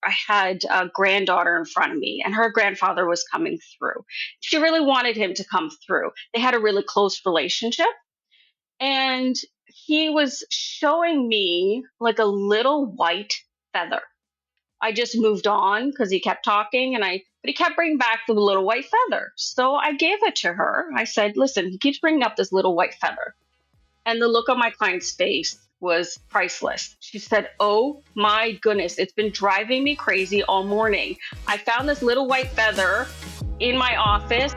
I had a granddaughter in front of me, and her grandfather was coming through. She really wanted him to come through. They had a really close relationship, and he was showing me like a little white feather. I just moved on because he kept talking, but he kept bringing back the little white feather. So I gave it to her. I said, "Listen, he keeps bringing up this little white feather." And the look on my client's face was priceless. She said, "Oh my goodness, it's been driving me crazy all morning. I found this little white feather in my office."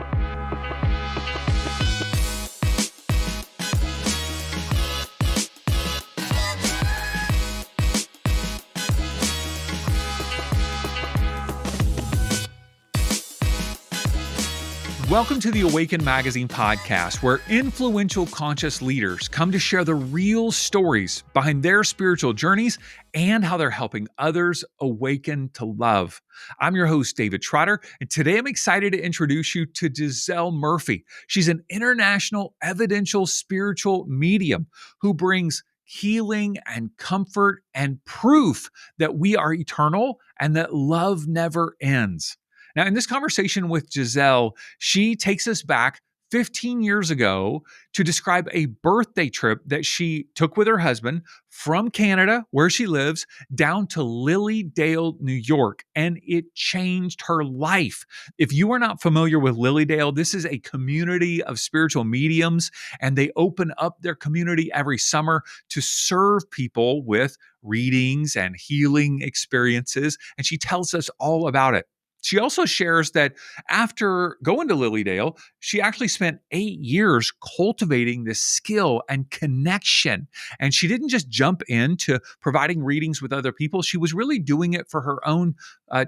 Welcome to the Awaken Magazine podcast, where influential conscious leaders come to share the real stories behind their spiritual journeys and how they're helping others awaken to love. I'm your host, David Trotter, and today I'm excited to introduce you to Giselle Murphy. She's an international evidential spiritual medium who brings healing and comfort and proof that we are eternal and that love never ends. Now, in this conversation with Giselle, she takes us back 15 years ago to describe a birthday trip that she took with her husband from Canada, where she lives, down to Lilydale, New York, and it changed her life. If you are not familiar with Lilydale, this is a community of spiritual mediums, and they open up their community every summer to serve people with readings and healing experiences, and she tells us all about it. She also shares that after going to Lilydale, she actually spent 8 years cultivating this skill and connection. And she didn't just jump into providing readings with other people. She was really doing it for her own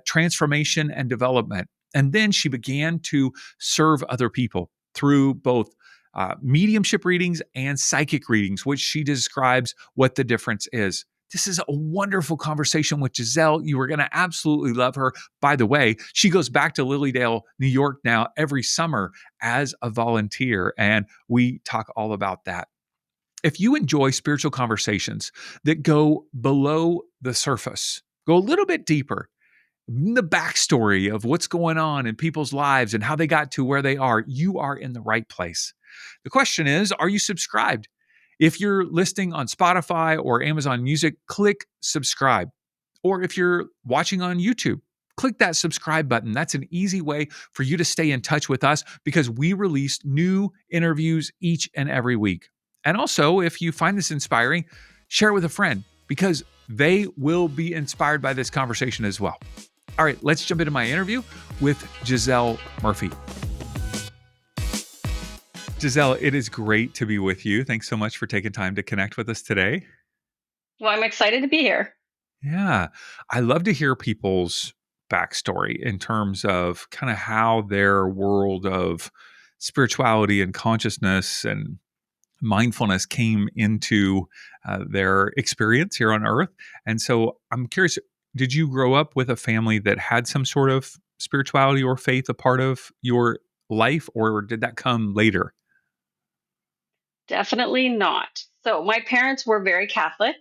transformation and development. And then she began to serve other people through both mediumship readings and psychic readings, which she describes what the difference is. This is a wonderful conversation with Giselle. You are going to absolutely love her. By the way, she goes back to Lilydale, New York now every summer as a volunteer, and we talk all about that. If you enjoy spiritual conversations that go below the surface, go a little bit deeper, the backstory of what's going on in people's lives and how they got to where they are, you are in the right place. The question is, are you subscribed? If you're listening on Spotify or Amazon Music, click subscribe. Or if you're watching on YouTube, click that subscribe button. That's an easy way for you to stay in touch with us because we release new interviews each and every week. And also, if you find this inspiring, share it with a friend because they will be inspired by this conversation as well. All right, let's jump into my interview with Giselle Murphy. Giselle, it is great to be with you. Thanks so much for taking time to connect with us today. Well, I'm excited to be here. Yeah, I love to hear people's backstory in terms of kind of how their world of spirituality and consciousness and mindfulness came into their experience here on Earth. And so I'm curious, did you grow up with a family that had some sort of spirituality or faith a part of your life, or did that come later? Definitely not. So my parents were very Catholic,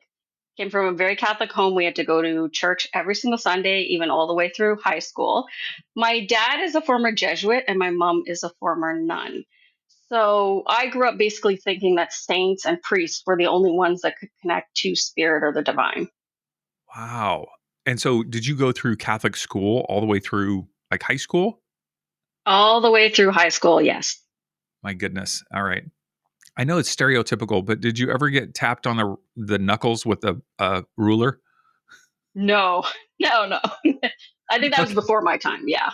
came from a very Catholic home. We had to go to church every single Sunday, even all the way through high school. My dad is a former Jesuit and my mom is a former nun. So I grew up basically thinking that saints and priests were the only ones that could connect to spirit or the divine. Wow. And so did you go through Catholic school all the way through like high school? All the way through high school, yes. My goodness. All right. I know it's stereotypical, but did you ever get tapped on the knuckles with a ruler? No, no. I think that was Okay. before my time. Yeah.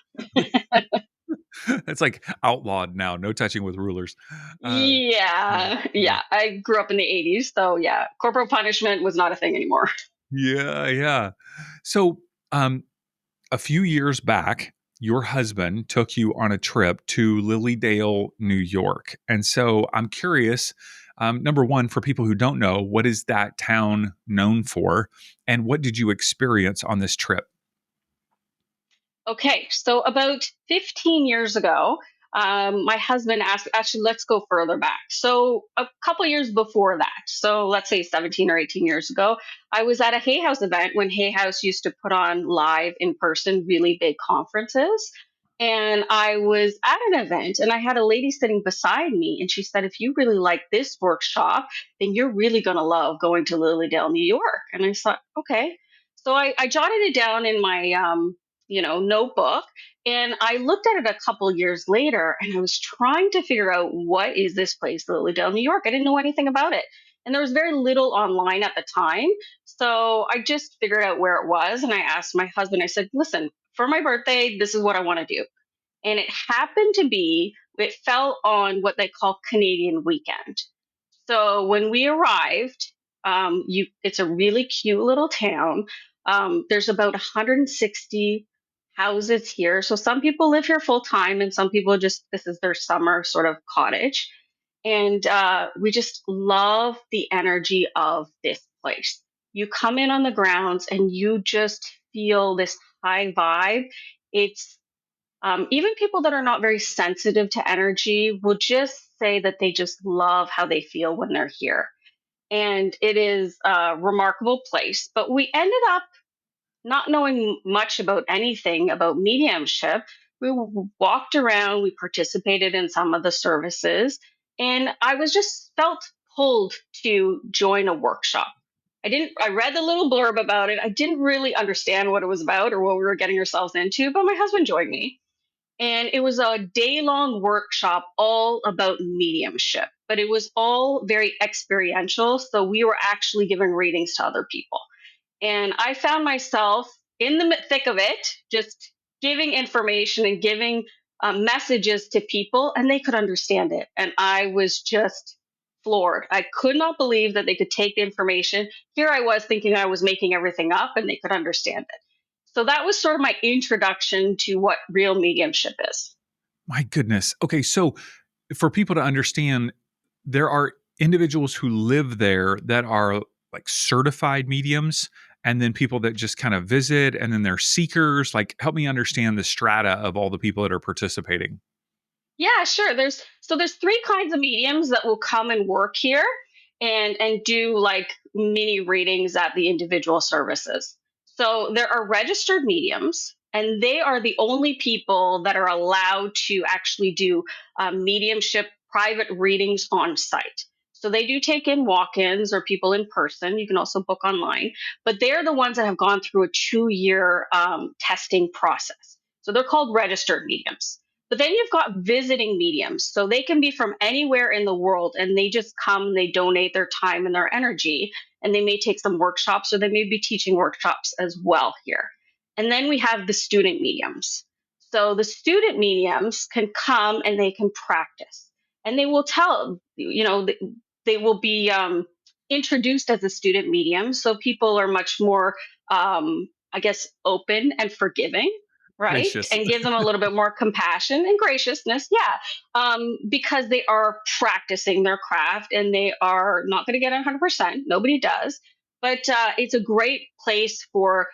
It's like outlawed now. No touching with rulers. Yeah. Yeah. I grew up in the 80s. So, yeah, corporal punishment was not a thing anymore. Yeah. So, a few years back, your husband took you on a trip to Lilydale, New York. And so I'm curious, number one, for people who don't know, what is that town known for? And what did you experience on this trip? Okay. So, about 15 years ago, my husband asked, actually, let's go further back. So a couple years before that, so let's say 17 or 18 years ago, I was at a Hay House event when Hay House used to put on live in person, really big conferences. And I was at an event and I had a lady sitting beside me. And she said, if you really like this workshop, then you're really going to love going to Lilydale, New York. And I thought, okay. So I jotted it down in my, notebook. And I looked at it a couple years later and I was trying to figure out what is this place, Lilydale, New York. I didn't know anything about it. And there was very little online at the time. So I just figured out where it was. And I asked my husband, I said, listen, for my birthday, this is what I want to do. And it happened to be, it fell on what they call Canadian weekend. So when we arrived, it's a really cute little town. There's about 160 houses here. So some people live here full time, and some people just, this is their summer sort of cottage. And we just love the energy of this place. You come in on the grounds and you just feel this high vibe. It's even people that are not very sensitive to energy will just say that they just love how they feel when they're here. And it is a remarkable place. But we ended up not knowing much about anything about mediumship. We walked around, we participated in some of the services, and I was just felt pulled to join a workshop. I read the little blurb about it. I didn't really understand what it was about or what we were getting ourselves into, but my husband joined me. And it was a day long workshop all about mediumship, but it was all very experiential. So we were actually giving readings to other people. And I found myself in the thick of it, just giving information and giving messages to people, and they could understand it. And I was just floored. I could not believe that they could take the information. Here I was thinking I was making everything up, and they could understand it. So that was sort of my introduction to what real mediumship is. My goodness. Okay, so for people to understand, there are individuals who live there that are like certified mediums, and then people that just kind of visit, and then they're seekers. Like, help me understand the strata of all the people that are participating. Yeah, sure. There's three kinds of mediums that will come and work here and do like mini readings at the individual services. So there are registered mediums, and they are the only people that are allowed to actually do mediumship private readings on site. So they do take in walk-ins or people in person. You can also book online, but they're the ones that have gone through a 2-year testing process. So they're called registered mediums. But then you've got visiting mediums. So they can be from anywhere in the world and they just come, they donate their time and their energy, and they may take some workshops or they may be teaching workshops as well here. And then we have the student mediums. So the student mediums can come and they can practice and they will tell, they will be introduced as a student medium. So people are much more, I guess, open and forgiving, right? Gracious. And give them a little bit more compassion and graciousness. Yeah. Because they are practicing their craft and they are not going to get 100%. Nobody does. But it's a great place for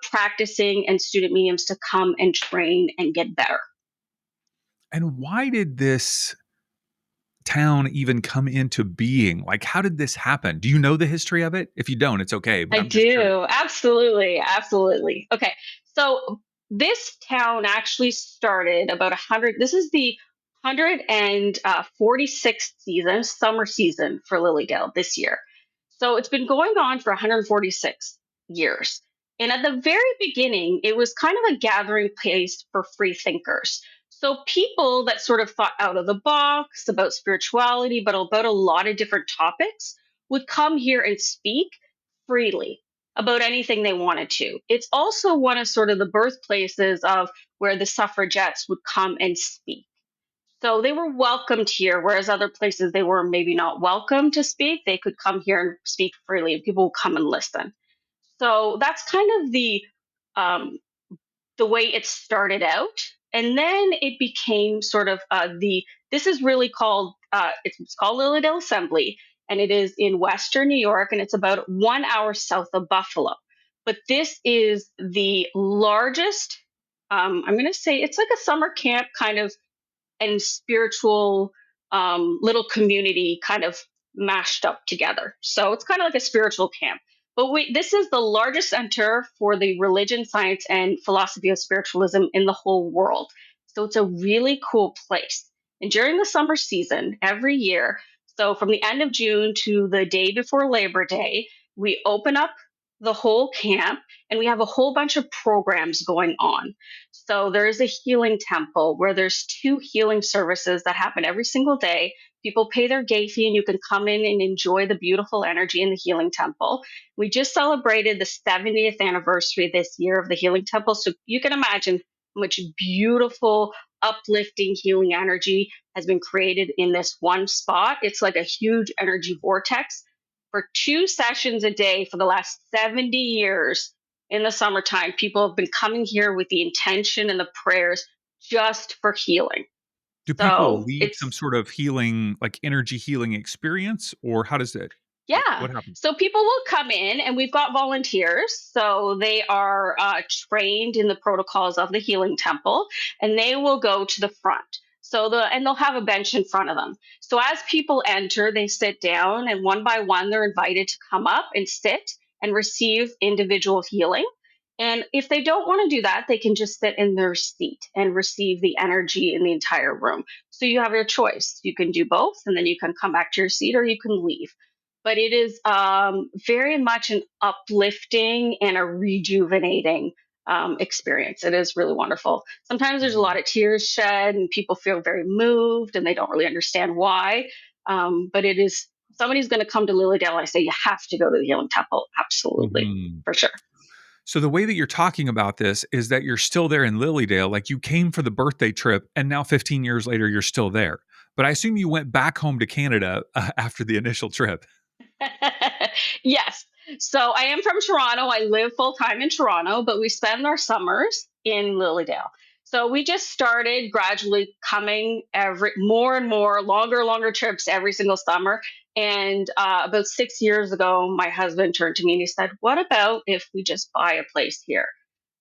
practicing and student mediums to come and train and get better. And why did this town even come into being? Like, how did this happen? Do you know the history of it? If you don't, it's okay, but I I'm just curious. do. Absolutely. Absolutely. Okay. So this town actually started about 100. This is the 146th season, summer season for Lilydale this year. So it's been going on for 146 years. And at the very beginning, it was kind of a gathering place for free thinkers. So people that sort of thought out of the box about spirituality, but about a lot of different topics would come here and speak freely about anything they wanted to. It's also one of sort of the birthplaces of where the suffragettes would come and speak. So they were welcomed here, whereas other places they were maybe not welcome to speak. They could come here and speak freely, and people would come and listen. So that's kind of um, the way it started out. And then it became sort of this is really called, it's called Lilydale Assembly, and it is in Western New York, and it's about 1 hour south of Buffalo. But this is the largest, I'm going to say it's like a summer camp kind of and spiritual little community kind of mashed up together. So it's kind of like a spiritual camp. But this is the largest center for the religion, science, and philosophy of spiritualism in the whole world. So it's a really cool place. And during the summer season, every year, so from the end of June to the day before Labor Day, we open up the whole camp and we have a whole bunch of programs going on. So there is a healing temple where there's 2 healing services that happen every single day. People pay their gate fee and you can come in and enjoy the beautiful energy in the healing temple. We just celebrated the 70th anniversary this year of the healing temple. So you can imagine how much beautiful, uplifting healing energy has been created in this one spot. It's like a huge energy vortex. For 2 sessions a day for the last 70 years, in the summertime, people have been coming here with the intention and the prayers just for healing. Do people So leave some it's sort of healing, like energy healing experience, or how does it Yeah. what happens? So people will come in, and we've got volunteers. So they are trained in the protocols of the healing temple, and they will go to the front. And they'll have a bench in front of them. So as people enter, they sit down, and one by one, they're invited to come up and sit and receive individual healing. And if they don't want to do that, they can just sit in their seat and receive the energy in the entire room. So you have your choice. You can do both, and then you can come back to your seat or you can leave. But it is very much an uplifting and a rejuvenating experience. It is really wonderful. Sometimes there's a lot Mhm. of tears shed, and people feel very moved, and they don't really understand why. But it is somebody's going to come to Lilydale. I say you have to go to the Healing Temple. Absolutely, Mhm. for sure. So the way that you're talking about this is that you're still there in Lilydale, like you came for the birthday trip and now 15 years later you're still there. But I assume you went back home to Canada after the initial trip. Yes. So I am from Toronto. I live full time in Toronto, but we spend our summers in Lilydale. So we just started gradually coming every more and more longer trips every single summer. And about 6 years ago, my husband turned to me and he said, "What about if we just buy a place here?"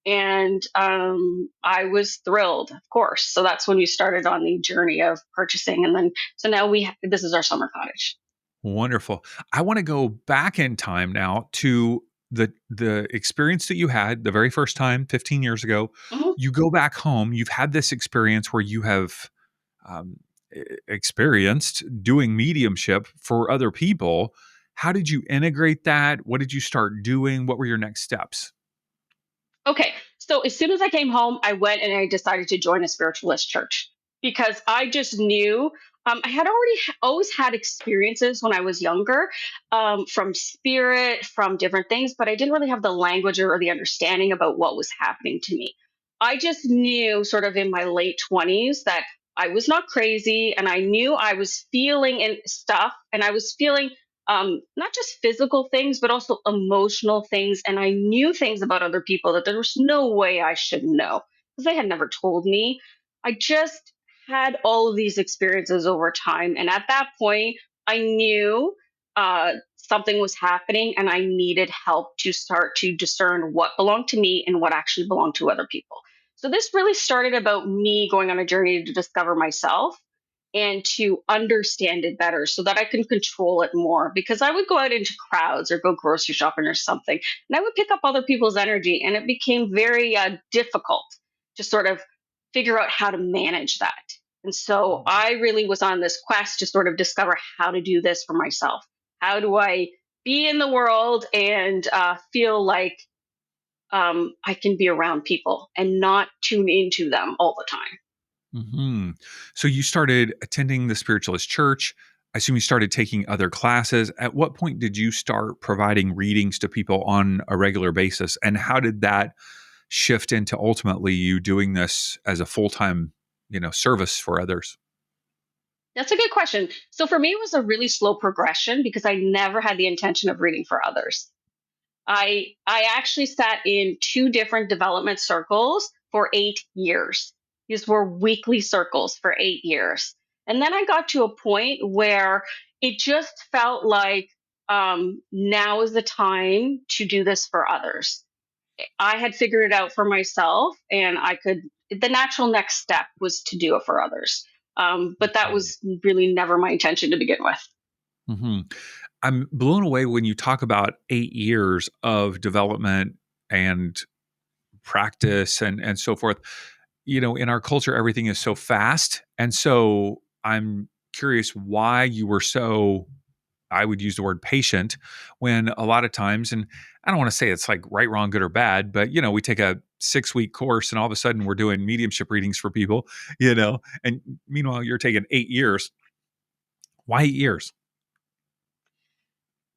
And I was thrilled, of course. So that's when we started on the journey of purchasing, and then so now this is our summer cottage. Wonderful. I want to go back in time now to the experience that you had the very first time 15 years ago. Mhm. You go back home, you've had this experience where you have um, experienced doing mediumship for other people. How did you integrate that? What did you start doing? What were your next steps? Okay, so as soon as I came home, I went and I decided to join a spiritualist church because I just knew I had always had experiences when I was younger from spirit, from different things, but I didn't really have the language or the understanding about what was happening to me. I just knew sort of in my late 20s that I was not crazy and I knew I was feeling and stuff and I was feeling not just physical things, but also emotional things. And I knew things about other people that there was no way I should know because they had never told me. I just had all of these experiences over time. And at that point, I knew something was happening and I needed help to start to discern what belonged to me and what actually belonged to other people. So this really started about me going on a journey to discover myself and to understand it better so that I can control it more. Because I would go out into crowds or go grocery shopping or something, and I would pick up other people's energy, and it became very difficult to sort of figure out how to manage that. And so I really was on this quest to sort of discover how to do this for myself. How do I be in the world and feel like I can be around people and not tune into them all the time? Mhm. So you started attending the spiritualist church. I assume you started taking other classes. At what point did you start providing readings to people on a regular basis? And how did that shift into ultimately you doing this as a full-time, service for others? That's a good question. So for me, it was a really slow progression because I never had the intention of reading for others. I actually sat in 2 different development circles for 8 years. These were weekly circles for 8 years, and then I got to a point where it just felt like now is the time to do this for others. I had figured it out for myself, and I could. The natural next step was to do it for others. But that Mhm. was really never my intention to begin with. Mhm. I'm blown away when you talk about 8 years of development and practice and so forth. In our culture, everything is so fast, and so I'm curious why you were so, I would use the word patient, when a lot of times, and I don't wanna say it's like right, wrong, good, or bad, but, we take a 6-week course and all of a sudden we're doing mediumship readings for people, and meanwhile, you're taking 8 years. Why 8 years?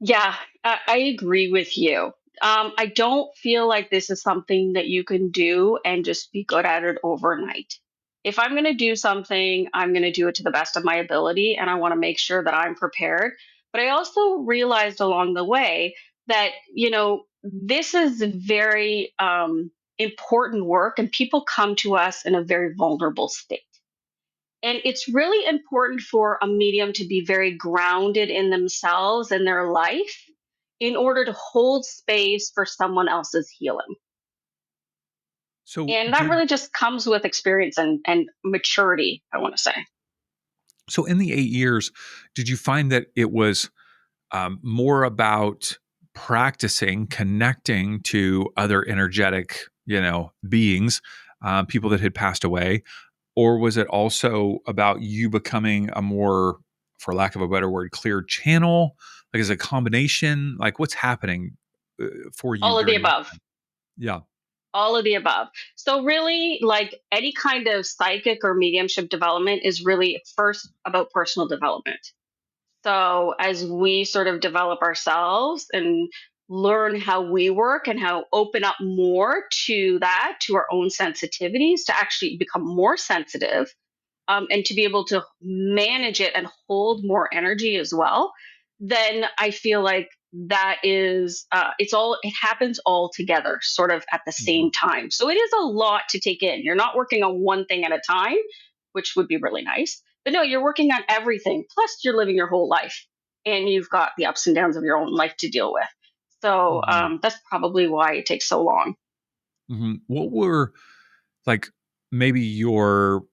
Yeah, I agree with you. I don't feel like this is something that you can do and just be good at it overnight. If I'm going to do something, I'm going to do it to the best of my ability, and I want to make sure that I'm prepared. But I also realized along the way that, this is very important work, and people come to us in a very vulnerable state. And it's really important for a medium to be very grounded in themselves and their life in order to hold space for someone else's healing. So And that did really just comes with experience and maturity, I want to say. so in the 8 years, did you find that it was more about practicing connecting to other energetic, beings, people that had passed away, or was it also about you becoming a more, for lack of a better word, clear channel? Like, is it a combination? Like, what's happening for you All of the during that above. time? Yeah. All of the above. So, really, like any kind of psychic or mediumship development is really first about personal development. So, as we sort of develop ourselves and learn how we work and how open up more to that, to our own sensitivities, to actually become more sensitive, and to be able to manage it and hold more energy as well, then I feel like that is it happens all together, sort of at the Mhm. same time. So it is a lot to take in. You're not working on one thing at a time, which would be really nice. But no, you're working on everything. Plus, you're living your whole life, and you've got the ups and downs of your own life to deal with. So Mhm. that's probably why it takes so long. What were, like, maybe your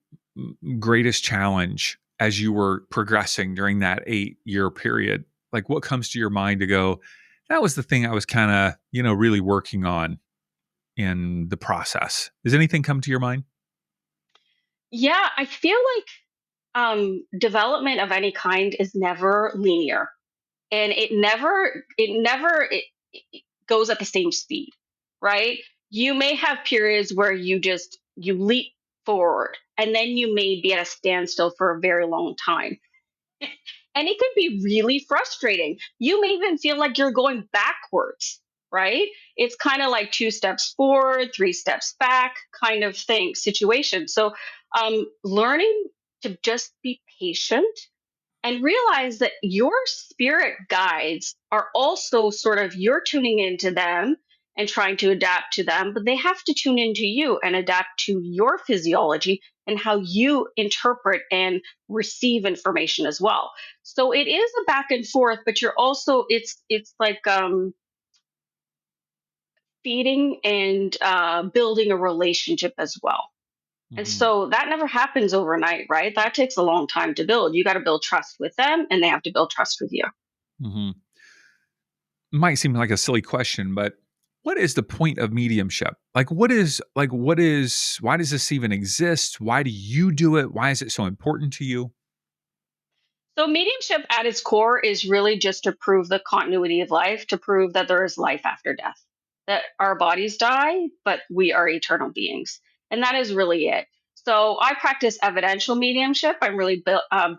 greatest challenge as you were progressing during that 8-year period? Like, what comes to your mind to go, that was the thing I was kind of, really working on in the process? Does anything come to your mind? Yeah, I feel like development of any kind is never linear, and it goes at the same speed, right? You may have periods where you leap forward, and then you may be at a standstill for a very long time. And it can be really frustrating. You may even feel like you're going backwards, right? It's kind of like 2 steps forward, 3 steps back kind of thing, situation. So, learning to just be patient and realize that your spirit guides are also sort of, you're tuning into them and trying to adapt to them, but they have to tune into you and adapt to your physiology and how you interpret and receive information as well. So it is a back and forth, but you're also, it's like feeding and building a relationship as well. And Hmm. so that never happens overnight, right? That takes a long time to build. You got to build trust with them, and they have to build trust with you. Hmm. Might seem like a silly question, but what is the point of mediumship? Why does this even exist? Why do you do it? Why is it so important to you? So, mediumship at its core is really just to prove the continuity of life, to prove that there is life after death, that our bodies die, but we are eternal beings. And that is really it. So, I practice evidential mediumship. I'm really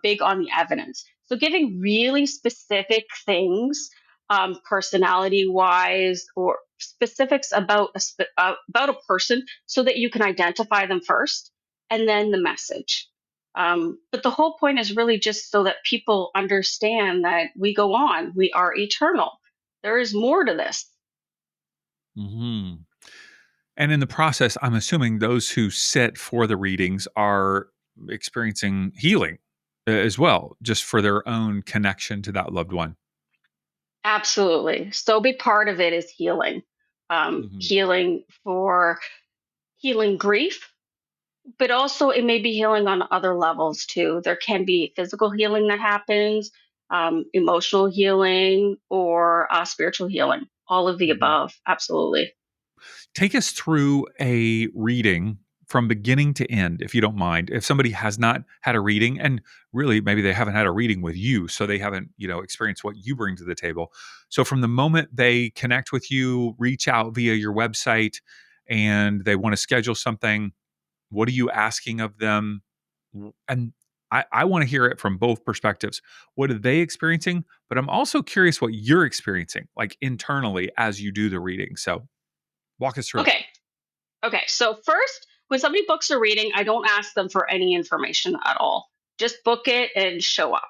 big on the evidence. So, giving really specific things, personality wise, or specifics about about a person so that you can identify them first, and then the message. But the whole point is really just so that people understand that we go on, we are eternal. There is more to this. Hmm. And in the process, I'm assuming those who sit for the readings are experiencing healing as well, just for their own connection to that loved one. Absolutely. So, big part of it is healing. Hmm. Healing for healing grief, But also, it may be healing on other levels too. There can be physical healing that happens, emotional healing, or spiritual healing. All of the Mhm. above. Absolutely. Take us through a reading from beginning to end, if you don't mind. If somebody has not had a reading, and really maybe they haven't had a reading with you, so they haven't, experienced what you bring to the table. So from the moment they connect with you, reach out via your website, and they want to schedule something, what are you asking of them? And I want to hear it from both perspectives. What are they experiencing? But I'm also curious what you're experiencing, like internally as you do the reading. So walk us through it. Okay. Okay. So, first, when somebody books a reading, I don't ask them for any information at all. Just book it and show up.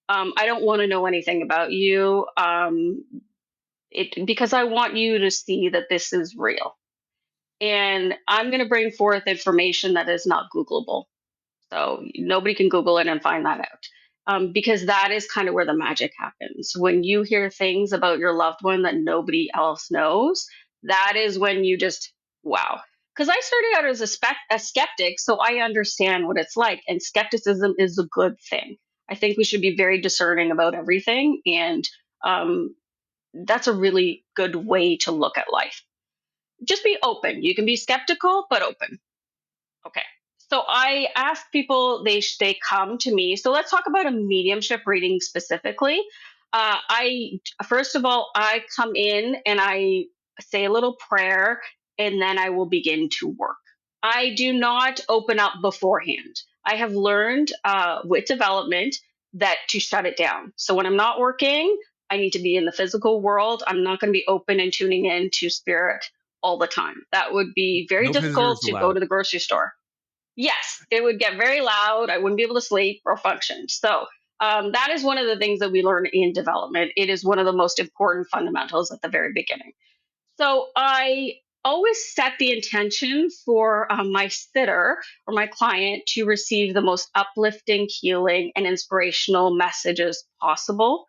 I don't want to know anything about you, because I want you to see that this is real. And I'm going to bring forth information that is not Googleable. So nobody can Google it and find that out. Because that is kind of where the magic happens. When you hear things about your loved one that nobody else knows, that is when you just, wow. Because I started out as a skeptic, so I understand what it's like. And skepticism is a good thing. I think we should be very discerning about everything. And um, that's a really good way to look at life. Just be open. You can be skeptical, but open. Okay. So I ask people, they come to me. So let's talk about a mediumship reading specifically. I First of all, I come in and I say a little prayer, and then I will begin to work. I do not open up beforehand. I have learned with development that to shut it down. So when I'm not working, I need to be in the physical world. I'm not going to be open and tuning in to spirit all the time. That would be very No visitors difficult to go allowed. to the grocery store. Yes, it would get very loud. I wouldn't be able to sleep or function. So, that is one of the things that we learn in development. It is one of the most important fundamentals at the very beginning. So, I always set the intention for my sitter or my client to receive the most uplifting, healing, and inspirational messages possible.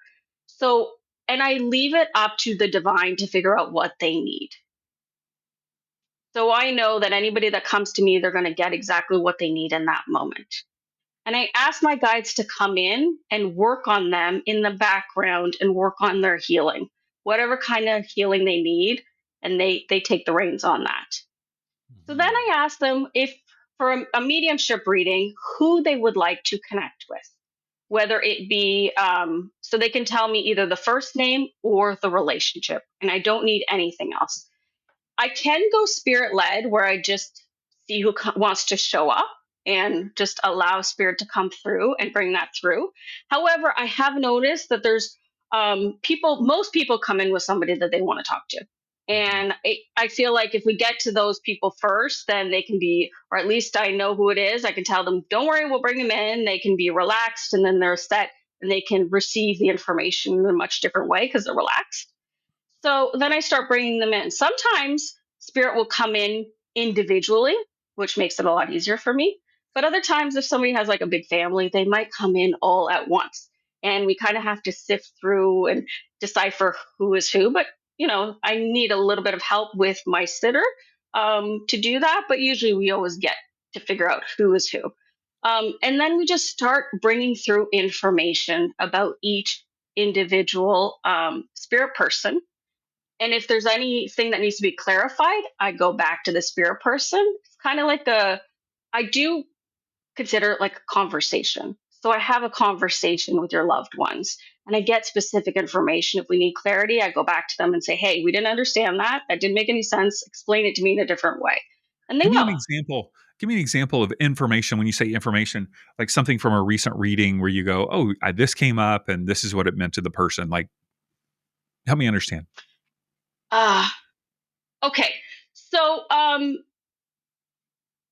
So, and I leave it up to the divine to figure out what they need. So I know that anybody that comes to me, they're going to get exactly what they need in that moment. And I ask my guides to come in and work on them in the background and work on their healing, whatever kind of healing they need. And they take the reins on that. So then Mhm. I ask them if for a mediumship reading, who they would like to connect with, whether it be, so they can tell me either the first name or the relationship. And I don't need anything else. I can go spirit led where I just see who wants to show up and just allow spirit to come through and bring that through. However, I have noticed that there's most people come in with somebody that they want to talk to. Mhm. And I feel like if we get to those people first, then they can be, or at least I know who it is. I can tell them, don't worry, we'll bring them in. They can be relaxed and then they're set and they can receive the information in a much different way because they're relaxed. So then I start bringing them in. Sometimes spirit will come in individually, which makes it a lot easier for me. But other times, if somebody has like a big family, they might come in all at once. And we kind of have to sift through and decipher who is who. But, I need a little bit of help with my sitter to do that. But usually we always get to figure out who is who. And then we just start bringing through information about each individual spirit person, and if there's anything that needs to be clarified, I go back to the spirit person. It's kind of like I do consider it like a conversation. So I have a conversation with your loved ones and I get specific information. If we need clarity, I go back to them and say, hey, we didn't understand that. That didn't make any sense. Explain it to me in a different way. And they Give me an know. example. Give me an example of information when you say information, like something from a recent reading where you go, "Oh, this came up, and this is what it meant to the person." Like, help me understand. Ah, okay. So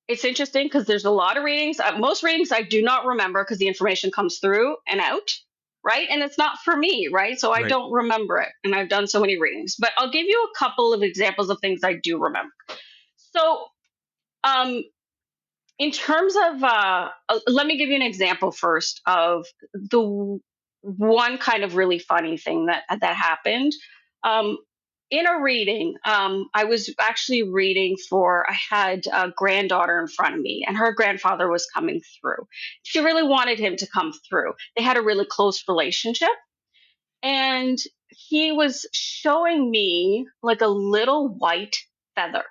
it's interesting because there's a lot of readings. Most readings I do not remember because the information comes through and out, right? And it's not for me, right? So I Right. don't remember it. And I've done so many readings. But I'll give you a couple of examples of things I do remember. So, um, in terms of, let me give you an example first of the one kind of really funny thing that happened. Um, in a reading, I was actually reading for, I had a granddaughter in front of me, and her grandfather was coming through. She really wanted him to come through. They had a really close relationship, and he was showing me like a little white feather.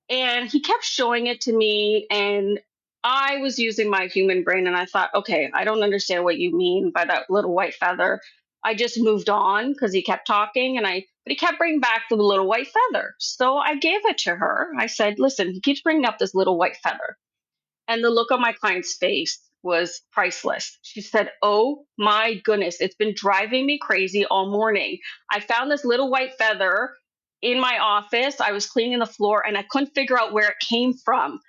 And he kept showing it to me, and I was using my human brain, and I thought, okay, I don't understand what you mean by that little white feather. I just moved on because he kept talking, but he kept bringing back the little white feather. So I gave it to her. I said, listen, he keeps bringing up this little white feather. And the look on my client's face was priceless. She said, oh my goodness, it's been driving me crazy all morning. I found this little white feather in my office. I was cleaning the floor and I couldn't figure out where it came from.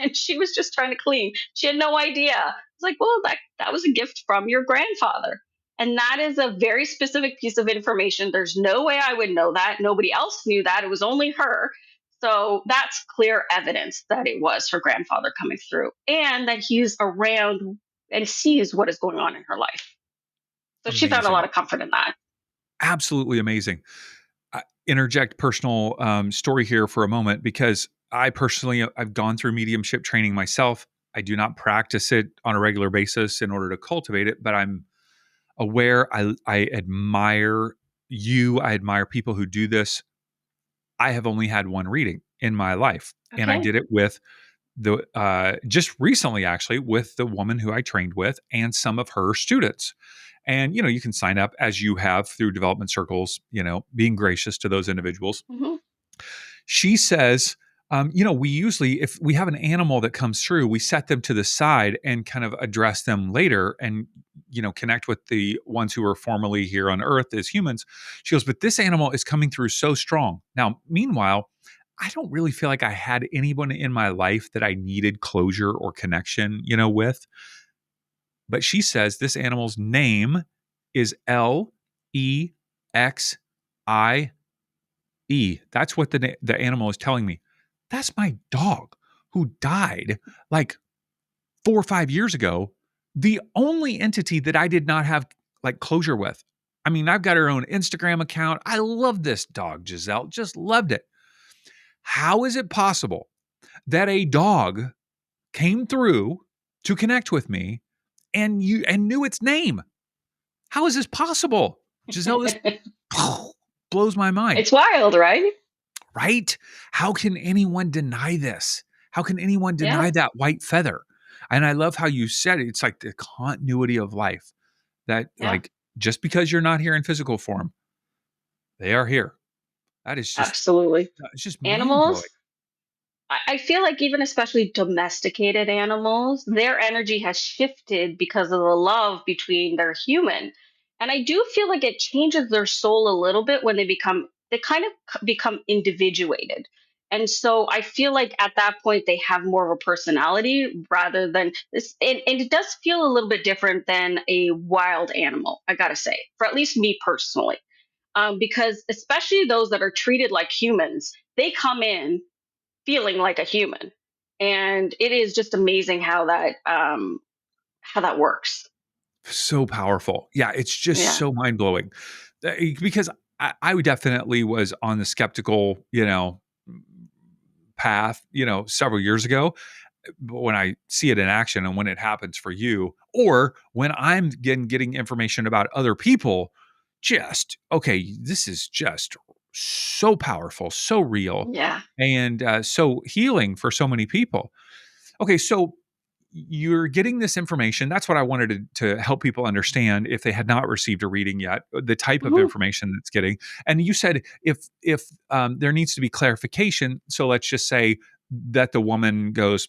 And she was just trying to clean. She had no idea. I was like, well, that was a gift from your grandfather. And that is a very specific piece of information. There's no way I would know that. Nobody else knew that. It was only her. So that's clear evidence that it was her grandfather coming through and that he's around and sees what is going on in her life. So she found a lot Amazing. of comfort in that. Absolutely amazing. I interject personal story here for a moment because I personally I've gone through mediumship training myself. I do not practice it on a regular basis in order to cultivate it, but I'm aware. I admire you. I admire people who do this. I have only had one reading in my life, and I Okay. did it with the just recently actually with the woman who I trained with and some of her students. And you can sign up as you have through development circles, being gracious to those individuals. Hmm. She says, we usually, if we have an animal that comes through, we set them to the side and kind of address them later and, connect with the ones who were formerly here on earth as humans. She goes, but this animal is coming through so strong. Now, meanwhile, I don't really feel like I had anyone in my life that I needed closure or connection, with. But she says this animal's name is Lexie. That's what the animal is telling me. That's my dog who died like 4 or 5 years ago. The only entity that I did not have like closure with. I mean, I've got her own Instagram account. I love this dog, Giselle. Just loved it. How is it possible that a dog came through to connect with me and knew its name? How is this possible? Giselle, this blows my mind. It's wild, right? Right? How can anyone deny this? How can anyone Yeah. deny that white feather? And I love how you said it. It's like the continuity of life that, Yeah. like, just because you're not here in physical form, they are here. That is just, Absolutely. it's just mind blowing. Animals, I feel like even especially domesticated animals, their energy has shifted because of the love between their human. And I do feel like it changes their soul a little bit when they kind of become individuated. And so I feel like at that point they have more of a personality rather than this. And it does feel a little bit different than a wild animal, I gotta say, for at least me personally. Because especially those that are treated like humans, they come in feeling like a human, and it is just amazing how that works. So powerful. Yeah, it's just Yeah. so mind blowing because I definitely was on the skeptical, path, several years ago. But when I see it in action and when it happens for you, or when I'm getting information about other people, just okay, this is just so powerful, so real, Yeah. and so healing for so many people. Okay, so you're getting this information. That's what I wanted to help people understand if they had not received a reading yet, the type of Hmm. information that's getting. And you said if there needs to be clarification, so let's just say that the woman goes,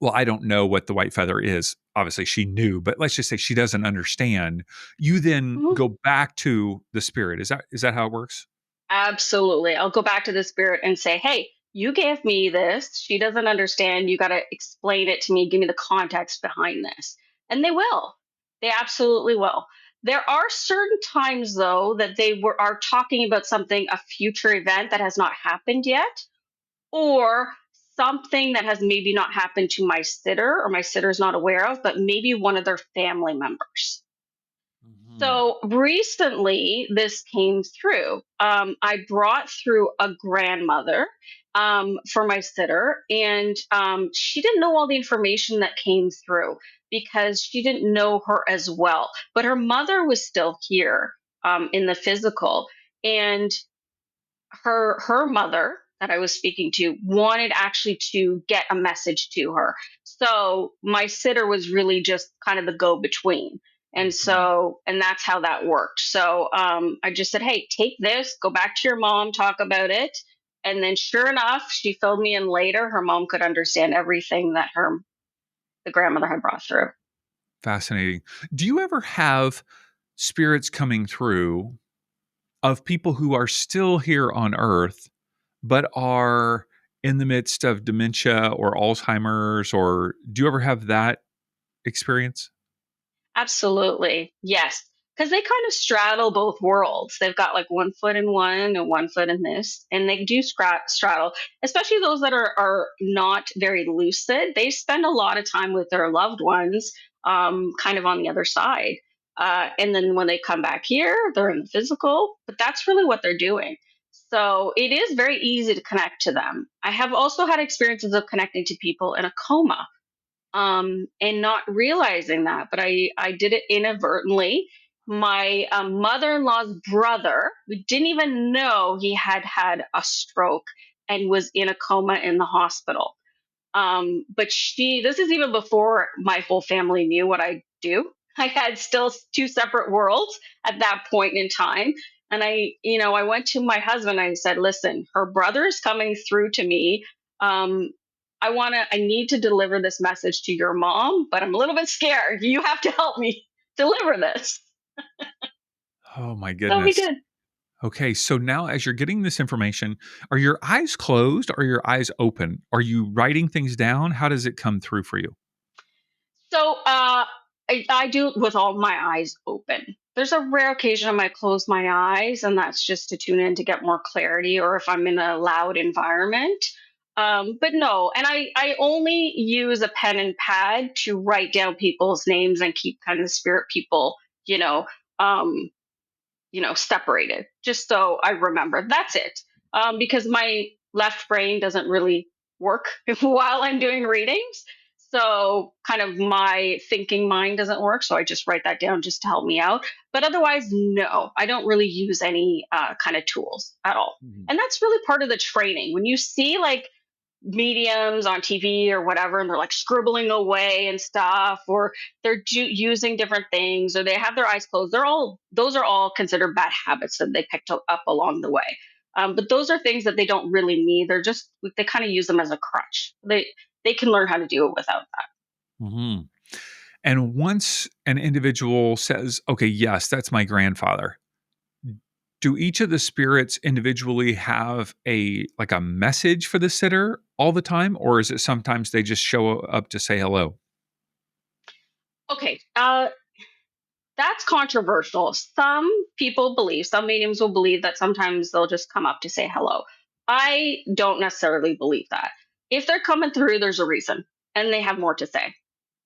well, I don't know what the white feather is. Obviously, she knew, but let's just say she doesn't understand. You then Hmm. go back to the spirit. Is that how it works? Absolutely. I'll go back to the spirit and say, hey, you gave me this. She doesn't understand. You got to explain it to me. Give me the context behind this. And they will. They absolutely will. There are certain times, though, that are talking about something, a future event that has not happened yet, or something that has maybe not happened to my sitter or my sitter's not aware of, but maybe one of their family members. Mm. So recently, this came through. I brought through a grandmother for my sitter, and she didn't know all the information that came through because she didn't know her as well. But her mother was still here in the physical, and her mother that I was speaking to wanted actually to get a message to her. So my sitter was really just kind of the go between. And Mhm. so, and that's how that worked. So I just said, hey, take this, go back to your mom, talk about it. And then sure enough, she filled me in later. Her mom could understand everything that the grandmother had brought through. Fascinating. Do you ever have spirits coming through of people who are still here on Earth, but are in the midst of dementia or Alzheimer's? Or do you ever have that experience? Absolutely. Yes. Because they kind of straddle both worlds. They've got like one foot in one and one foot in this, and they do straddle, especially those that are not very lucid. They spend a lot of time with their loved ones, kind of on the other side. And then when they come back here, they're in the physical, but that's really what they're doing. So it is very easy to connect to them. I have also had experiences of connecting to people in a coma and not realizing that, but I did it inadvertently. My mother-in-law's brother, we didn't even know he had had a stroke and was in a coma in the hospital. But this is even before my whole family knew what I do. I had still two separate worlds at that point in time. And I went to my husband. I said, listen, her brother is coming through to me. Um, I need to deliver this message to your mom, but I'm a little bit scared. You have to help me deliver this. Oh my So we goodness. did. Okay, so now as you're getting this information, are your eyes closed or are your eyes open? Are you writing things down? How does it come through for you? So I do it with all my eyes open. There's a rare occasion I might close my eyes, and that's just to tune in to get more clarity, or if I'm in a loud environment. But no, and I only use a pen and pad to write down people's names and keep kind of the spirit people, you know, um, separated, just so I remember. That's it. Because my left brain doesn't really work while I'm doing readings. So, kind of my thinking mind doesn't work. So, I just write that down just to help me out. But otherwise, no, I don't really use any kind of tools at all. Mhm. And that's really part of the training. When you see like mediums on TV or whatever, and they're like scribbling away and stuff, or they're using different things, or they have their eyes closed. Those are all considered bad habits that they picked up along the way. But those are things that they don't really need. They kind of use them as a crutch. They can learn how to do it without that. Mhm. And once an individual says, "Okay, yes, that's my grandfather," do each of the spirits individually have a message for the sitter all the time, or is it sometimes they just show up to say hello? Okay, that's controversial. Some mediums will believe that sometimes they'll just come up to say hello. I don't necessarily believe that. If they're coming through, there's a reason and they have more to say.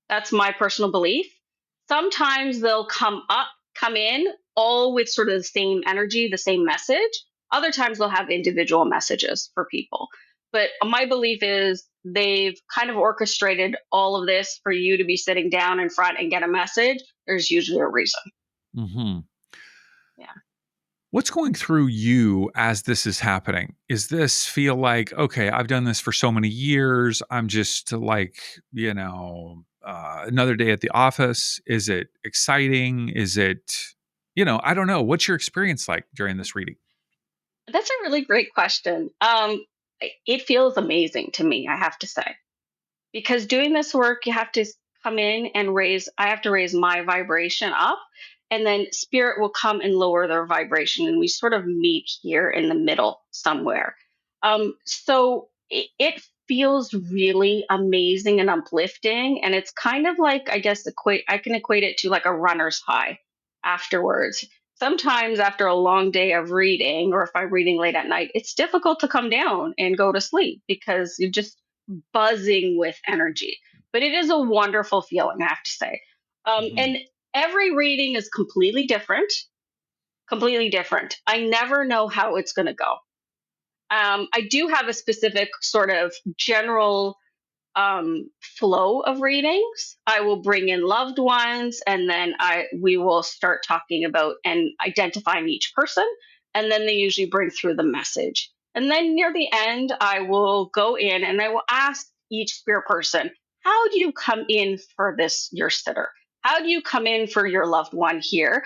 That's my personal belief. Sometimes they'll come in all with sort of the same energy, the same message. Other times they'll have individual messages for people. But my belief is they've kind of orchestrated all of this for you to be sitting down in front and get a message. There's usually a reason. Mhm. Yeah. What's going through you as this is happening? Is this feel like, okay, I've done this for so many years. I'm just like, another day at the office? Is it exciting? Is it, I don't know. What's your experience like during this reading? That's a really great question. It feels amazing to me, I have to say, because doing this work, you have to come in and I have to raise my vibration up, and then spirit will come and lower their vibration, and we sort of meet here in the middle somewhere. So it feels really amazing and uplifting, and it's kind of like, I guess, I can equate it to like a runner's high afterwards. Sometimes after a long day of reading, or if I'm reading late at night, it's difficult to come down and go to sleep because you're just buzzing with energy. But it is a wonderful feeling, I have to say. Mhm. And Every reading is completely different, completely different. I never know how it's going to go. I do have a specific sort of general flow of readings. I will bring in loved ones, and then I we will start talking about and identifying each person, and then they usually bring through the message. And then near the end, I will go in and I will ask each spirit person, "How do you come in for this your sitter? How do you come in for your loved one here?"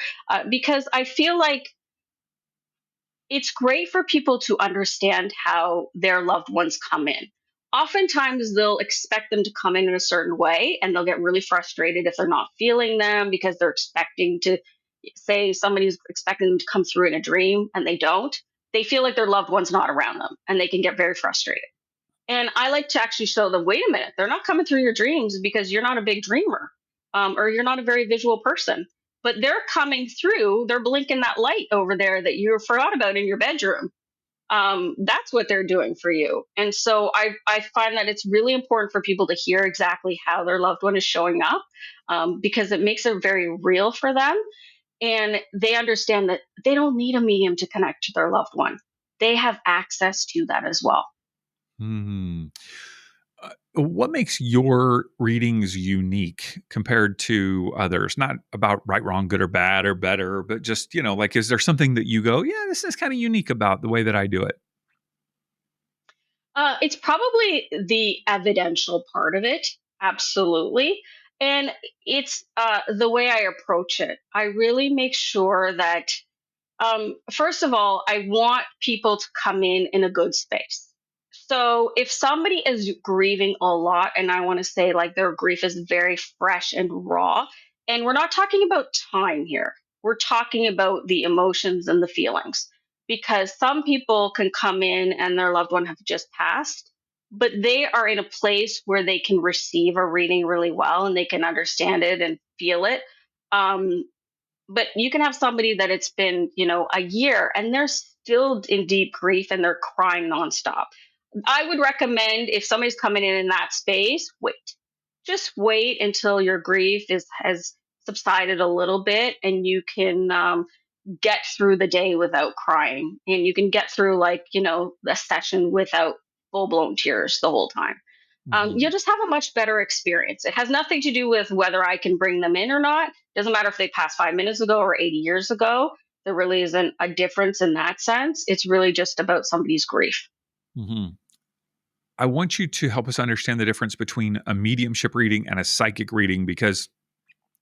Because I feel like it's great for people to understand how their loved ones come in. Oftentimes, they'll expect them to come in a certain way, and they'll get really frustrated if they're not feeling them because they're expecting to, say, somebody's expecting them to come through in a dream and they don't. They feel like their loved one's not around them, and they can get very frustrated. And I like to actually show them, wait a minute, they're not coming through your dreams because you're not a big dreamer, or you're not a very visual person. But they're coming through, they're blinking that light over there that you forgot about in your bedroom. That's what they're doing for you. And so I find that it's really important for people to hear exactly how their loved one is showing up, because it makes it very real for them. And they understand that they don't need a medium to connect to their loved one, they have access to that as well. Hmm. What makes your readings unique compared to others? Not about right, wrong, good or bad or better, but just, like, is there something that you go, yeah, this is kind of unique about the way that I do it? It's probably the evidential part of it, absolutely. And it's the way I approach it. I really make sure that, first of all, I want people to come in a good space. So if somebody is grieving a lot, and I want to say like their grief is very fresh and raw, and we're not talking about time here, we're talking about the emotions and the feelings. Because some people can come in and their loved one have just passed, but they are in a place where they can receive a reading really well and they can understand it and feel it. Um, but you can have somebody that it's been, a year and they're still in deep grief and they're crying nonstop. I would recommend, if somebody's coming in that space, wait. Just wait until your grief is has subsided a little bit, and you can get through the day without crying, and you can get through, like, the session without full blown tears the whole time. You'll Mhm. just have a much better experience. It has nothing to do with whether I can bring them in or not. Doesn't matter if they passed 5 minutes ago or 80 years ago. There really isn't a difference in that sense. It's really just about somebody's grief. Mhm. I want you to help us understand the difference between a mediumship reading and a psychic reading because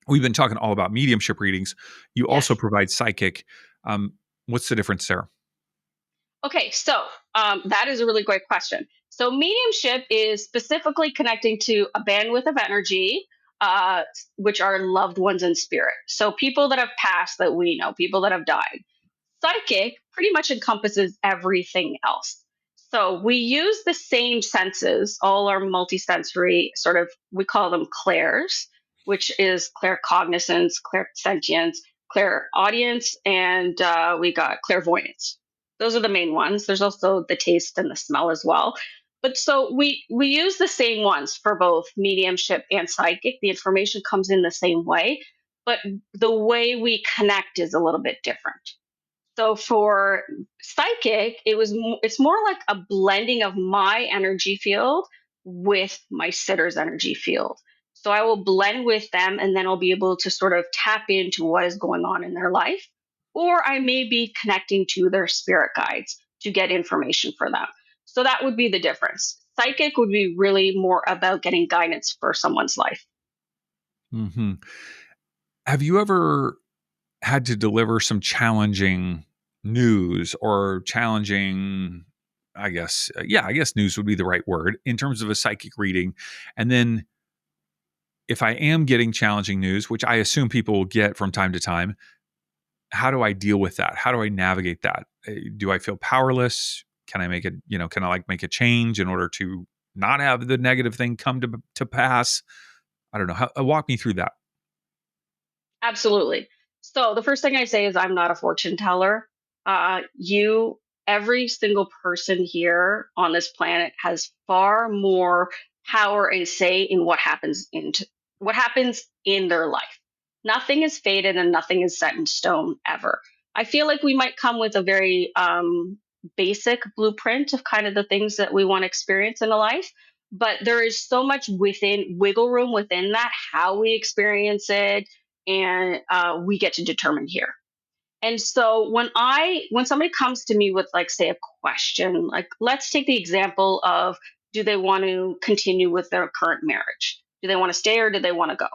we've been talking all about mediumship readings. You also Yes. provide psychic. Um, what's the difference there? Okay, so that is a really great question. So, mediumship is specifically connecting to a bandwidth of energy, uh, which are loved ones in spirit. So, people that have passed that we know, people that have died. Psychic pretty much encompasses everything else. So we use the same senses, all our multisensory sort of, we call them clairs, which is claircognizance, clairsentience, clairaudience, and we got clairvoyance. Those are the main ones. There's also the taste and the smell as well. But so we use the same ones for both mediumship and psychic. The information comes in the same way, but the way we connect is a little bit different. So for psychic, it's more like a blending of my energy field with my sitter's energy field. So I will blend with them, and then I'll be able to sort of tap into what is going on in their life. Or I may be connecting to their spirit guides to get information for them. So that would be the difference. Psychic would be really more about getting guidance for someone's life. Mhm. Have you ever had to deliver some challenging news or challenging, I guess news would be the right word in terms of a psychic reading? And then if I am getting challenging news, which I assume people will get from time to time, how do I deal with that? How do I navigate that? Do I feel powerless? Can I make it, can I like make a change in order to not have the negative thing come to pass? I don't know. Walk me through that. Absolutely. So the first thing I say is I'm not a fortune teller. You, every single person here on this planet has far more power and say in what happens in their life. Nothing is fated and nothing is set in stone ever. I feel like we might come with a very basic blueprint of kind of the things that we want to experience in a life, but there is so much within wiggle room within that, how we experience it, and we get to determine here. And so when somebody comes to me with, like, say, a question, like, let's take the example of, do they want to continue with their current marriage? Do they want to stay or do they want to go?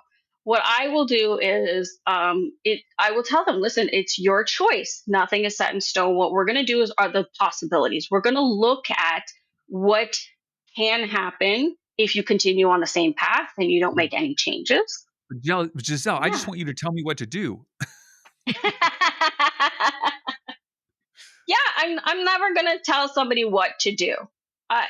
What I will do is I will tell them, listen, it's your choice. Nothing is set in stone. What we're going to do is are the possibilities. We're going to look at what can happen if you continue on the same path and you don't make any changes. Giselle, I just Yeah. want you to tell me what to do. Yeah, I'm never going to tell somebody what to do.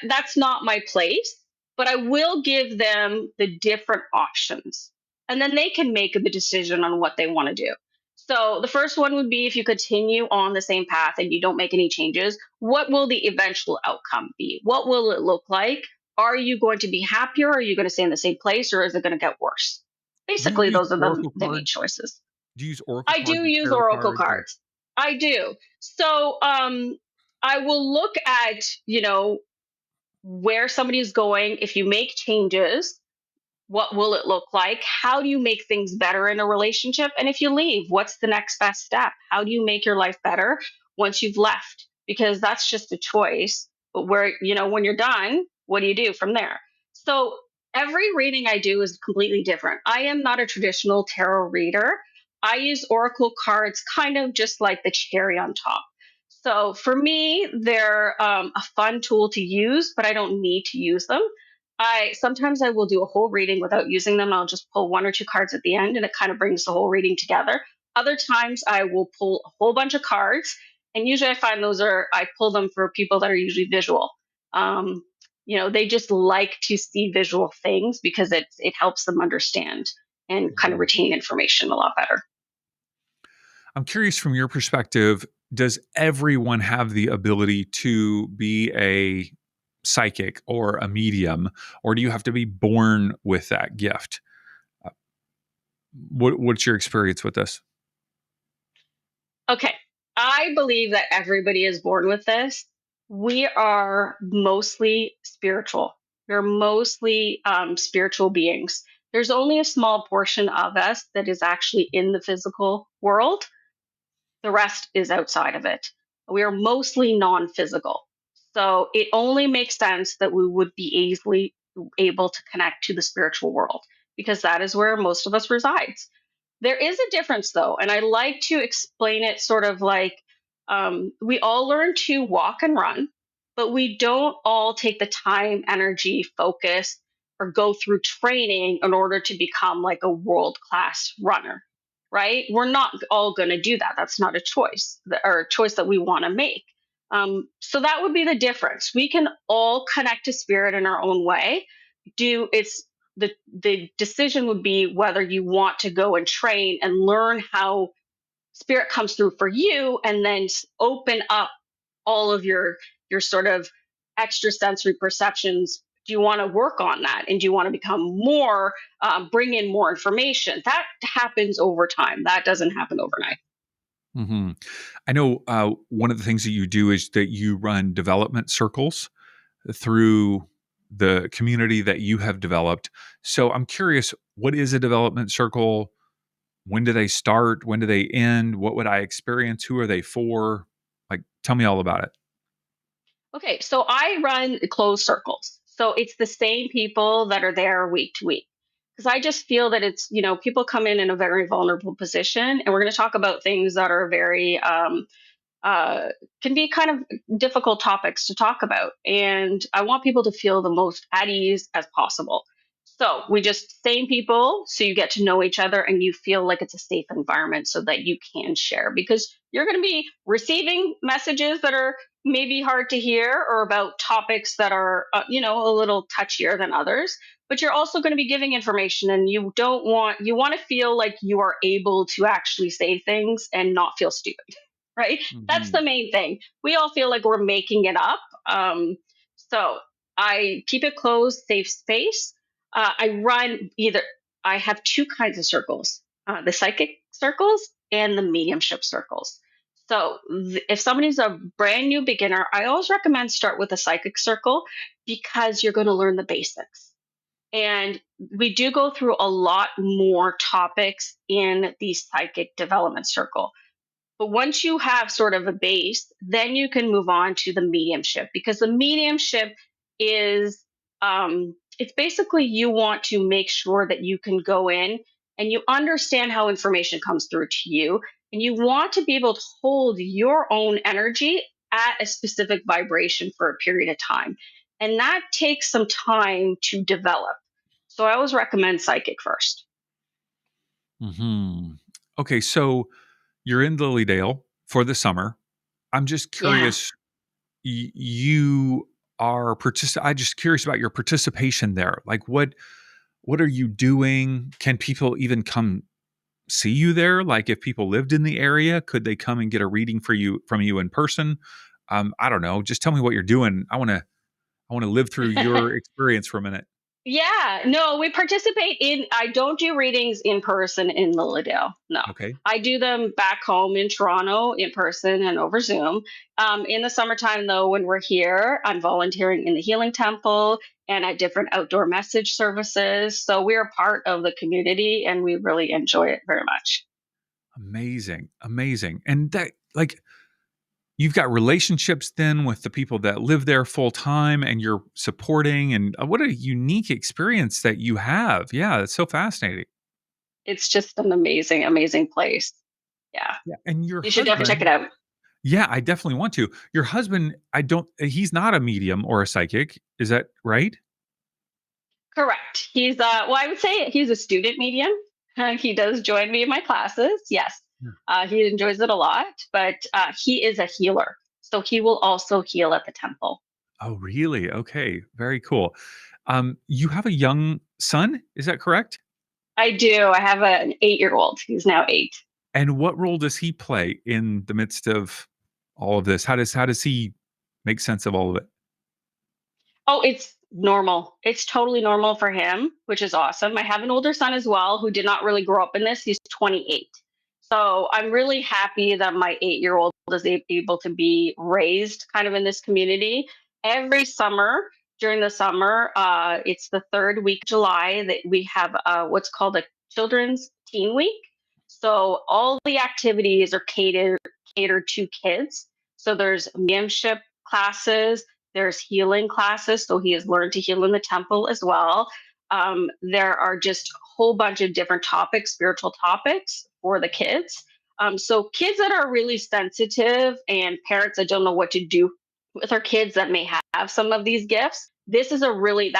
That's not my place, but I will give them the different options. And then they can make the decision on what they want to do. So the first one would be, if you continue on the same path and you don't make any changes, what will the eventual outcome be? What will it look like? Are you going to be happier? Are you going to stay in the same place, or is it going to get worse? Do you Basically, use those are oracle the main cards? choices. Do you use oracle I do cards or use tarot oracle cards or cards. I do. So I will look at, where somebody's going. If you make changes, what will it look like? How do you make things better in a relationship? And if you leave, what's the next best step? How do you make your life better once you've left? Because that's just a choice. But when you're done, what do you do from there? So every reading I do is completely different. I am not a traditional tarot reader. I use oracle cards kind of just like the cherry on top. So for me, they're a fun tool to use, but I don't need to use them. I will do a whole reading without using them. I'll just pull one or two cards at the end, and it kind of brings the whole reading together. Other times I will pull a whole bunch of cards, and usually I pull them for people that are usually visual. Um, they just like to see visual things because it helps them understand and kind of Mhm. retain information a lot better. I'm curious from your perspective, does everyone have the ability to be a psychic or a medium, or do you have to be born with that gift? Uh, what's your experience with this? Okay. I believe that everybody is born with this. We are mostly spiritual. We're mostly spiritual beings. There's only a small portion of us that is actually in the physical world. The rest is outside of it. We are mostly non physical. So it only makes sense that we would be easily able to connect to the spiritual world, because that is where most of us resides. There is a difference, though, and I like to explain it sort of like, we all learn to walk and run, but we don't all take the time, energy, focus, or go through training in order to become like a world class runner, right? We're not all going to do that. That's not a choice, or a choice that we want to make. So that would be the difference. We can all connect to spirit in our own way. Do it's the decision would be whether you want to go and train and learn how spirit comes through for you, and then open up all of your sort of extrasensory perceptions. Do you want to work on that, and do you want to become more, bring in more information? That happens over time. That doesn't happen overnight. Hmm. I know one of the things that you do is that you run development circles through the community that you have developed. So I'm curious, what is a development circle? When do they start? When do they end? What would I experience? Who are they for? Like, tell me all about it. Okay, so I run closed circles. So it's the same people that are there week to week. Because I just feel that people come in a very vulnerable position, and we're going to talk about things that are very uh, can be kind of difficult topics to talk about. And I want people to feel the most at ease as possible. So we just same people, so you get to know each other and you feel like it's a safe environment so that you can share, because you're going to be receiving messages that are maybe hard to hear, or about topics that are a little touchier than others. But you're also going to be giving information, and you want to feel like you are able to actually say things and not feel stupid, right? That's Mhm. the main thing. We all feel like we're making it up. So I keep it closed, safe space. I have two kinds of circles. the psychic circles and the mediumship circles. So if somebody's a brand new beginner, I always recommend start with a psychic circle because you're going to learn the basics. And we do go through a lot more topics in the psychic development circle. But once you have sort of a base, then you can move on to the mediumship because the mediumship is it's basically you want to make sure that you can go in and you understand how information comes through to you, and you want to be able to hold your own energy at a specific vibration for a period of time. And that takes some time to develop. So I always recommend psychic first. Hmm. Okay, so you're in Lilydale for the summer. I'm just Yeah. curious. You are I'm just curious about your participation there. Like, what are you doing? Can people even come see you there? Like, if people lived in the area, could they come and get a reading for you from you in person? I don't know. Just tell me what you're doing. I want to live through your experience for a minute. Yeah, no, we participate in. I don't do readings in person in Lilydale. No, Okay. I do them back home in Toronto in person and over Zoom. In the summertime, though, when we're here, I'm volunteering in the Healing Temple and at different outdoor message services. So we're part of the community and we really enjoy it very much. Amazing. Amazing. And that, like, you've got relationships then with the people that live there full time and you're supporting, and what a unique experience that you have. Yeah, it's so fascinating. It's just an amazing, amazing place. Yeah, Yeah. And your you should definitely check it husband, out. yeah, I definitely want to. Your husband, I don't he's not a medium or a psychic. Is that right? Correct. He's well, I would say he's a student medium. He does join me in my classes. Yes, Yeah. he enjoys it a lot. But he is a healer, so he will also heal at the temple. Oh, really? Okay. Very cool. You have a young son, is that correct? I do. I have an 8-year-old. He's now 8. And what role does he play in the midst of all of this? How does he make sense of all of it? Oh, it's normal. It's totally normal for him, which is awesome. I have an older son as well who did not really grow up in this. He's 28. So I'm really happy that my 8-year-old is able to be raised kind of in this community. Every summer, during the summer, it's the third week of July that we have what's called a Children's Teen Week. So all the activities are catered to kids. So there's mediumship classes, there's healing classes, so he has learned to heal in the temple as well. There are just a whole bunch of different topics, spiritual topics for the kids. So kids that are really sensitive and parents that don't know what to do with their kids that may have some of these gifts, that's a really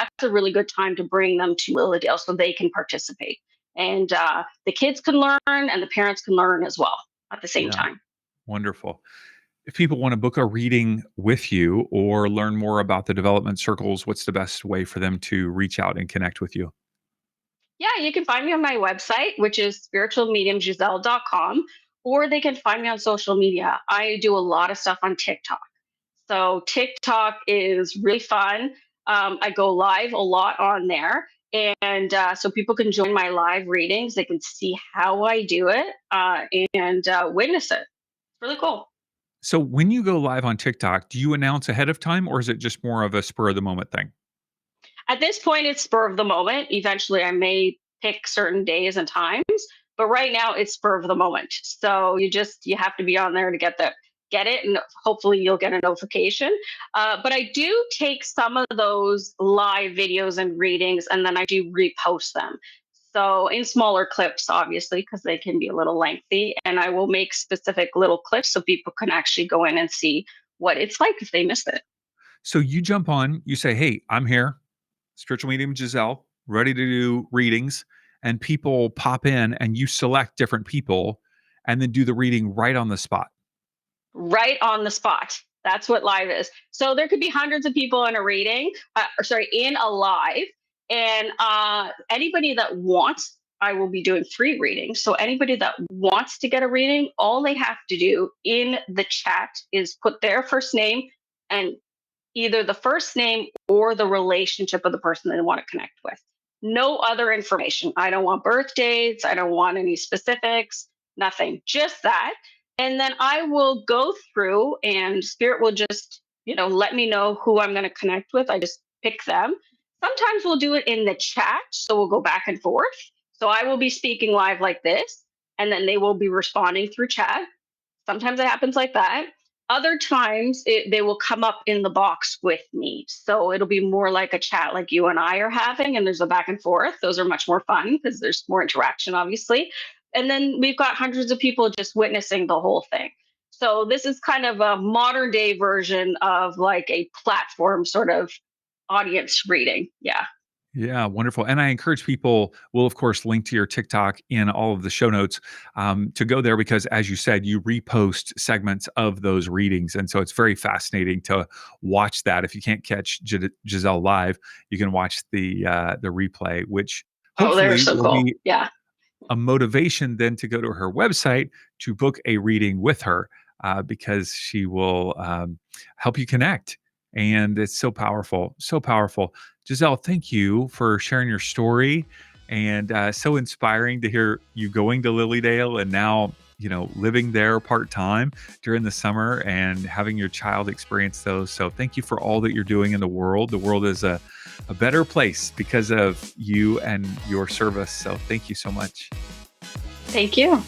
good time to bring them to Lilydale so they can participate. And the kids can learn and the parents can learn as well at the same Yeah, time. wonderful. If people want to book a reading with you or learn more about the development circles, what's the best way for them to reach out and connect with you? Yeah, you can find me on my website, which is spiritualmediumgiselle.com, or they can find me on social media. I do a lot of stuff on TikTok. So TikTok is really fun. I go live a lot on there. And so people can join my live readings. They can see how I do it and witness it. It's really cool. So when you go live on TikTok, do you announce ahead of time or is it just more of a spur of the moment thing? At this point, it's spur of the moment. Eventually, I may pick certain days and times, but right now it's spur of the moment. So you have to be on there to get it, and hopefully you'll get a notification. But I do take some of those live videos and readings, and then I do repost them. So in smaller clips, obviously, because they can be a little lengthy, and I will make specific little clips so people can actually go in and see what it's like if they missed it. So you jump on, you say, "Hey, I'm here, spiritual medium Giselle, ready to do readings." And people pop in and you select different people and then do the reading right on the spot. Right on the spot. That's what live is. So there could be hundreds of people in a reading, in a live, and anybody that wants, I will be doing free readings. So anybody that wants to get a reading, all they have to do in the chat is put their first name and either the first name or the relationship of the person they want to connect with. No other information. I don't want birth dates. I don't want any specifics, nothing, just that. And then I will go through and spirit will just, let me know who I'm going to connect with. I just pick them. Sometimes we'll do it in the chat. So we'll go back and forth. So I will be speaking live like this, and then they will be responding through chat. Sometimes it happens like that. Other times they will come up in the box with me. So it'll be more like a chat like you and I are having, and there's a back and forth. Those are much more fun because there's more interaction, obviously. And then we've got hundreds of people just witnessing the whole thing. So this is kind of a modern day version of like a platform sort of audience reading. Yeah. Yeah, wonderful. And I encourage people, we'll of course link to your TikTok in all of the show notes to go there because, as you said, you repost segments of those readings. And so it's very fascinating to watch that. If you can't catch Giselle live, you can watch the replay, which Oh, they're hopefully so will cool. be Yeah. a motivation then to go to her website to book a reading with her because she will help you connect. And it's so powerful, so powerful. Giselle, thank you for sharing your story and so inspiring to hear you going to Lilydale and now, living there part time during the summer and having your child experience those. So thank you for all that you're doing in the world. The world is a better place because of you and your service. So thank you so much. Thank you.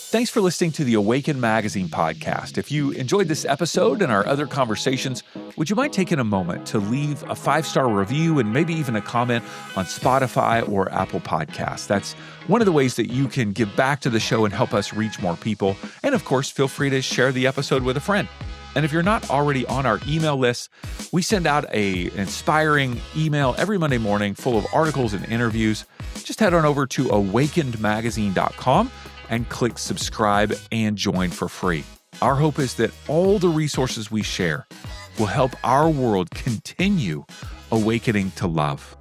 Thanks for listening to the Awaken Magazine podcast. If you enjoyed this episode and our other conversations, would you mind taking a moment to leave a 5-star review and maybe even a comment on Spotify or Apple Podcasts? That's one of the ways that you can give back to the show and help us reach more people. And of course, feel free to share the episode with a friend. And if you're not already on our email list, we send out an inspiring email every Monday morning full of articles and interviews. Just head on over to awakenedmagazine.com and click subscribe and join for free. Our hope is that all the resources we share will help our world continue awakening to love.